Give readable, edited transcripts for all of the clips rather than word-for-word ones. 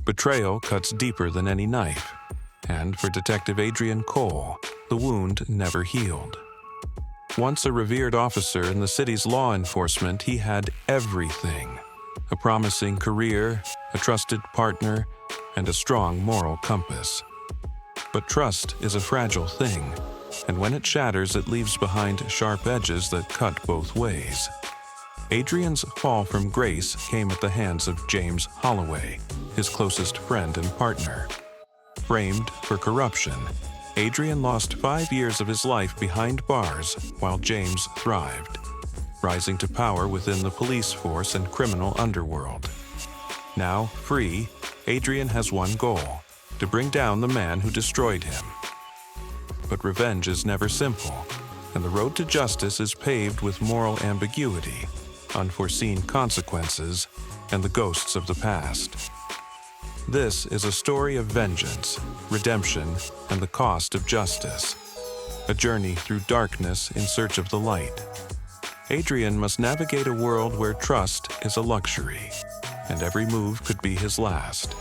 Betrayal cuts deeper than any knife, and for Detective Adrian Cole, the wound never healed. Once a revered officer in the city's law enforcement, he had everything: a promising career, a trusted partner, and a strong moral compass. But trust is a fragile thing, and when it shatters, it leaves behind sharp edges that cut both ways. Adrian's fall from grace came at the hands of James Holloway, his closest friend and partner. Framed for corruption, Adrian lost 5 years of his life behind bars while James thrived, rising to power within the police force and criminal underworld. Now free, Adrian has one goal: to bring down the man who destroyed him. But revenge is never simple, and the road to justice is paved with moral ambiguity, unforeseen consequences, and the ghosts of the past. This is a story of vengeance, redemption, and the cost of justice, a journey through darkness in search of the light. Adrian must navigate a world where trust is a luxury, and every move could be his last.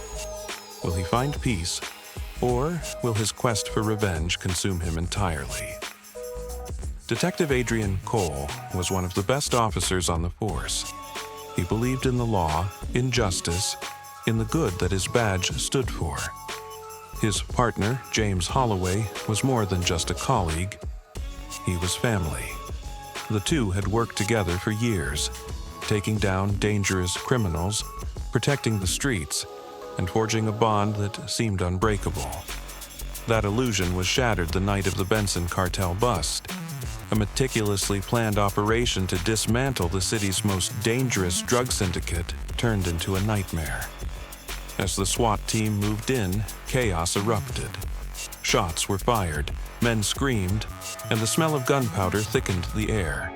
Will he find peace, or will his quest for revenge consume him entirely? Detective Adrian Cole was one of the best officers on the force. He believed in the law, in justice, in the good that his badge stood for. His partner, James Holloway, was more than just a colleague. He was family. The two had worked together for years, taking down dangerous criminals, protecting the streets, and forging a bond that seemed unbreakable. That illusion was shattered the night of the Benson cartel bust, a meticulously planned operation to dismantle the city's most dangerous drug syndicate turned into a nightmare. As the SWAT team moved in, chaos erupted. Shots were fired, men screamed, and the smell of gunpowder thickened the air.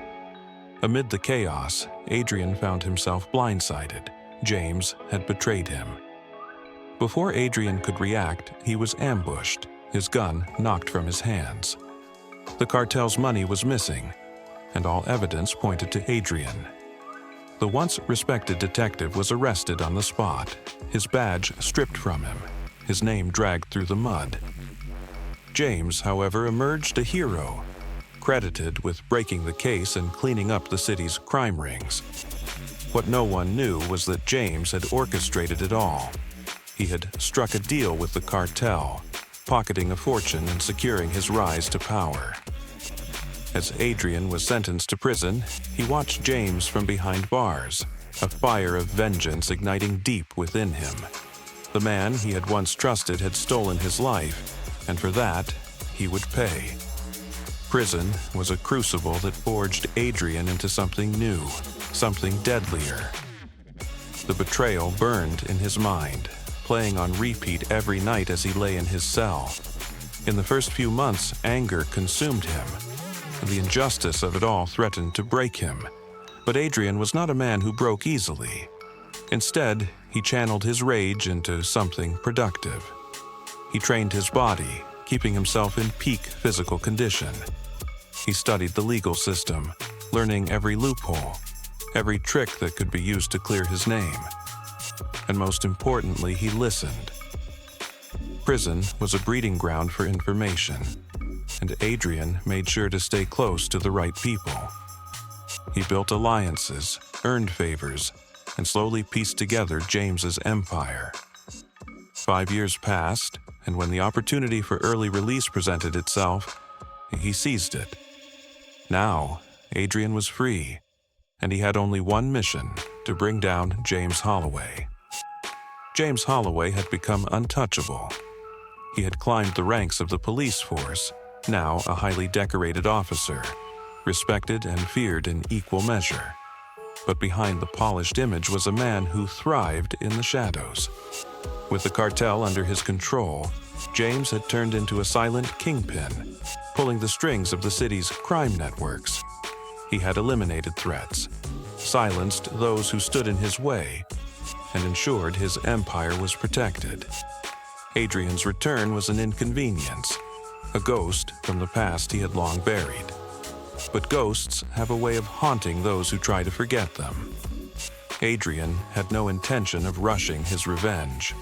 Amid the chaos, Adrian found himself blindsided. James had betrayed him. Before Adrian could react, he was ambushed, his gun knocked from his hands. The cartel's money was missing, and all evidence pointed to Adrian. The once respected detective was arrested on the spot, his badge stripped from him, his name dragged through the mud. James, however, emerged a hero, credited with breaking the case and cleaning up the city's crime rings. What no one knew was that James had orchestrated it all. He had struck a deal with the cartel, pocketing a fortune and securing his rise to power. As Adrian was sentenced to prison, he watched James from behind bars, a fire of vengeance igniting deep within him. The man he had once trusted had stolen his life, and for that, he would pay. Prison was a crucible that forged Adrian into something new, something deadlier. The betrayal burned in his mind, playing on repeat every night as he lay in his cell. In the first few months, anger consumed him. The injustice of it all threatened to break him. But Adrian was not a man who broke easily. Instead, he channeled his rage into something productive. He trained his body, keeping himself in peak physical condition. He studied the legal system, learning every loophole, every trick that could be used to clear his name. And most importantly, he listened. Prison was a breeding ground for information, and Adrian made sure to stay close to the right people. He built alliances, earned favors, and slowly pieced together James's empire. 5 years passed, and when the opportunity for early release presented itself, he seized it. Now, Adrian was free, and he had only one mission: to bring down James Holloway. James Holloway had become untouchable. He had climbed the ranks of the police force, now a highly decorated officer, respected and feared in equal measure. But behind the polished image was a man who thrived in the shadows. With the cartel under his control, James had turned into a silent kingpin, pulling the strings of the city's crime networks. He had eliminated threats, silenced those who stood in his way, and ensured his empire was protected. Adrian's return was an inconvenience, a ghost from the past he had long buried. But ghosts have a way of haunting those who try to forget them. Adrian had no intention of rushing his revenge.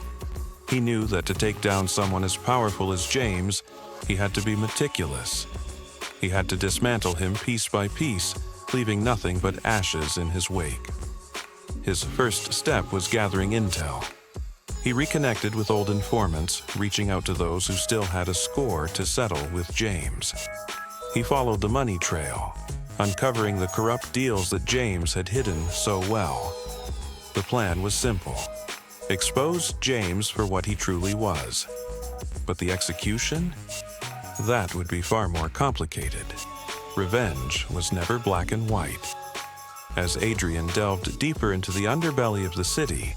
He knew that to take down someone as powerful as James, he had to be meticulous. He had to dismantle him piece by piece, leaving nothing but ashes in his wake. His first step was gathering intel. He reconnected with old informants, reaching out to those who still had a score to settle with James. He followed the money trail, uncovering the corrupt deals that James had hidden so well. The plan was simple: expose James for what he truly was. But the execution? That would be far more complicated. Revenge was never black and white. As Adrian delved deeper into the underbelly of the city,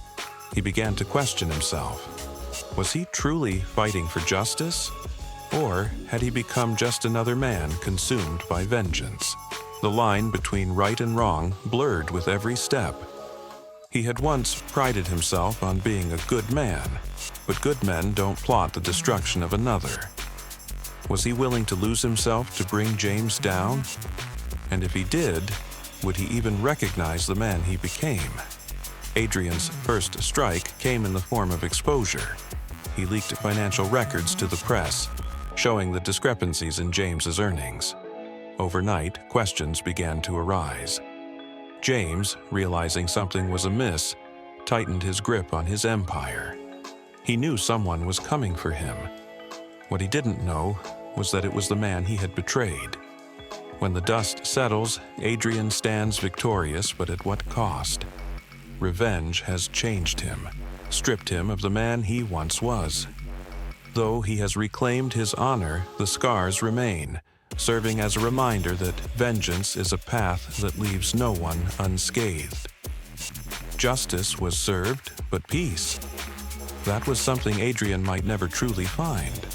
he began to question himself. Was he truly fighting for justice? Or had he become just another man consumed by vengeance? The line between right and wrong blurred with every step. He had once prided himself on being a good man, but good men don't plot the destruction of another. Was he willing to lose himself to bring James down? And if he did, would he even recognize the man he became? Adrian's first strike came in the form of exposure. He leaked financial records to the press, showing the discrepancies in James's earnings. Overnight, questions began to arise. James, realizing something was amiss, tightened his grip on his empire. He knew someone was coming for him. What he didn't know was that it was the man he had betrayed. When the dust settles, Adrian stands victorious, but at what cost? Revenge has changed him, stripped him of the man he once was. Though he has reclaimed his honor, the scars remain, serving as a reminder that vengeance is a path that leaves no one unscathed. Justice was served, but peace? That was something Adrian might never truly find.